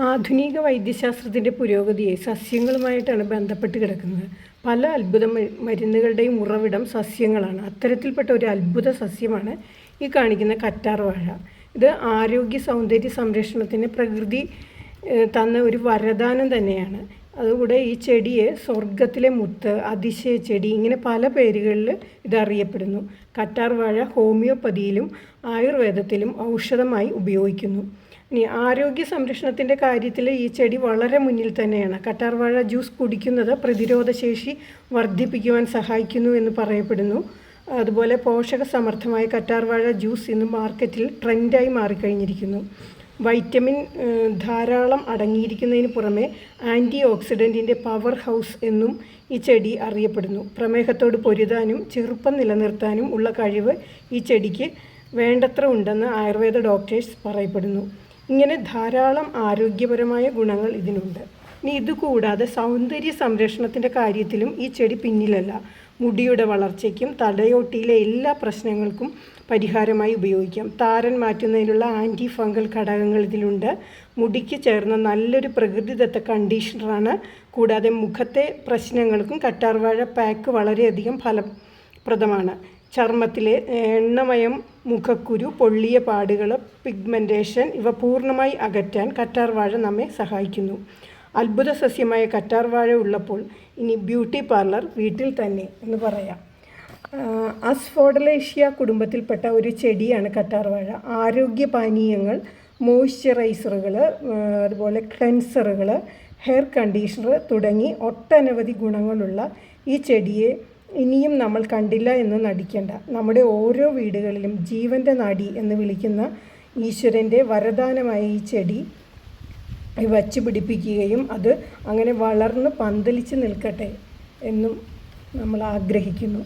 ആധുനിക വൈദ്യശാസ്ത്രത്തിൻ്റെ പുരോഗതിയെ സസ്യങ്ങളുമായിട്ടാണ് ബന്ധപ്പെട്ട് കിടക്കുന്നത്. പല അത്ഭുത മരുന്നുകളുടെയും ഉറവിടം സസ്യങ്ങളാണ്. അത്തരത്തിൽപ്പെട്ട ഒരു അത്ഭുത സസ്യമാണ് ഈ കാണിക്കുന്ന കറ്റാർ വാഴ. ഇത് ആരോഗ്യ സൗന്ദര്യ സംരക്ഷണത്തിന് പ്രകൃതി തന്ന ഒരു വരദാനം തന്നെയാണ്. അതുകൂടെ ഈ ചെടിയെ സ്വർഗത്തിലെ മുത്ത്, അതിശയ ചെടി, ഇങ്ങനെ പല പേരുകളിൽ ഇത് അറിയപ്പെടുന്നു. കറ്റാർ വാഴ ഹോമിയോപ്പതിയിലും ആയുർവേദത്തിലും ഔഷധമായി ഉപയോഗിക്കുന്നു. ഇനി ആരോഗ്യ സംരക്ഷണത്തിൻ്റെ കാര്യത്തിൽ ഈ ചെടി വളരെ മുന്നിൽ തന്നെയാണ്. കറ്റാർ വാഴ ജ്യൂസ് കുടിക്കുന്നത് പ്രതിരോധശേഷി വർദ്ധിപ്പിക്കുവാൻ സഹായിക്കുന്നു എന്ന് പറയപ്പെടുന്നു. അതുപോലെ പോഷക സമർത്ഥമായ കറ്റാർ വാഴ ജ്യൂസ് ഇന്ന് മാർക്കറ്റിൽ ട്രെൻഡായി മാറിക്കഴിഞ്ഞിരിക്കുന്നു. വൈറ്റമിൻ ധാരാളം അടങ്ങിയിരിക്കുന്നതിന് പുറമെ ആൻറ്റി ഓക്സിഡൻറ്റിൻ്റെ പവർ ഹൗസ് എന്നും ഈ ചെടി അറിയപ്പെടുന്നു. പ്രമേഹത്തോട് പൊരുതാനും ചെറുപ്പം നിലനിർത്താനും ഉള്ള കഴിവ് ഈ ചെടിക്ക് വേണ്ടത്ര ഉണ്ടെന്ന് ആയുർവേദ ഡോക്ടേഴ്സ് പറയപ്പെടുന്നു. ഇങ്ങനെ ധാരാളം ആരോഗ്യപരമായ ഗുണങ്ങൾ ഇതിനുണ്ട്. ഇനി ഇതുകൂടാതെ സൗന്ദര്യ സംരക്ഷണത്തിൻ്റെ കാര്യത്തിലും ഈ ചെടി പിന്നിലല്ല. മുടിയുടെ വളർച്ചയ്ക്കും തലയോട്ടിയിലെ എല്ലാ പ്രശ്നങ്ങൾക്കും പരിഹാരമായി ഉപയോഗിക്കാം. താരൻ മാറ്റുന്നതിനുള്ള ആൻറ്റി ഫംഗൽ ഘടകങ്ങൾ ഇതിലുണ്ട്. മുടിക്ക് ചേർന്ന നല്ലൊരു പ്രകൃതിദത്ത കണ്ടീഷണറാണ്. കൂടാതെ മുഖത്തെ പ്രശ്നങ്ങൾക്കും കറ്റാർവാഴ പാക്ക് വളരെയധികം ഫലപ്രദമാണ്. ചർമ്മത്തിലെ എണ്ണമയം, മുഖക്കുരു, പൊള്ളിയ പാടുകൾ, പിഗ്മെൻറ്റേഷൻ ഇവ പൂർണ്ണമായി അകറ്റാൻ കറ്റാർവാഴ നമ്മെ സഹായിക്കുന്നു. അത്ഭുത സസ്യമായ കറ്റാർവാഴ ഉള്ളപ്പോൾ ഇനി ബ്യൂട്ടി പാർലർ വീട്ടിൽ തന്നെ എന്ന് പറയാം. അസ്ഫോഡലേഷ്യ കുടുംബത്തിൽപ്പെട്ട ഒരു ചെടിയാണ് കറ്റാർവാഴ. ആരോഗ്യ പാനീയങ്ങൾ, മോയ്സ്ചറൈസറുകൾ, അതുപോലെ ക്ലെൻസറുകൾ, ഹെയർ കണ്ടീഷണർ തുടങ്ങി ഒട്ടനവധി ഗുണങ്ങളുള്ള ഈ ചെടിയെ ഇനിയും നമ്മൾ കണ്ടില്ല എന്ന് നടിക്കേണ്ട. നമ്മുടെ ഓരോ വീടുകളിലും ജീവൻ്റെ നാഡി എന്ന് വിളിക്കുന്ന ഈശ്വരൻ്റെ വരദാനമായ ഈ ചെടി വച്ച് പിടിപ്പിക്കുകയും അത് അങ്ങനെ വളർന്ന് പന്തലിച്ച് നിൽക്കട്ടെ എന്നും നമ്മൾ ആഗ്രഹിക്കുന്നു.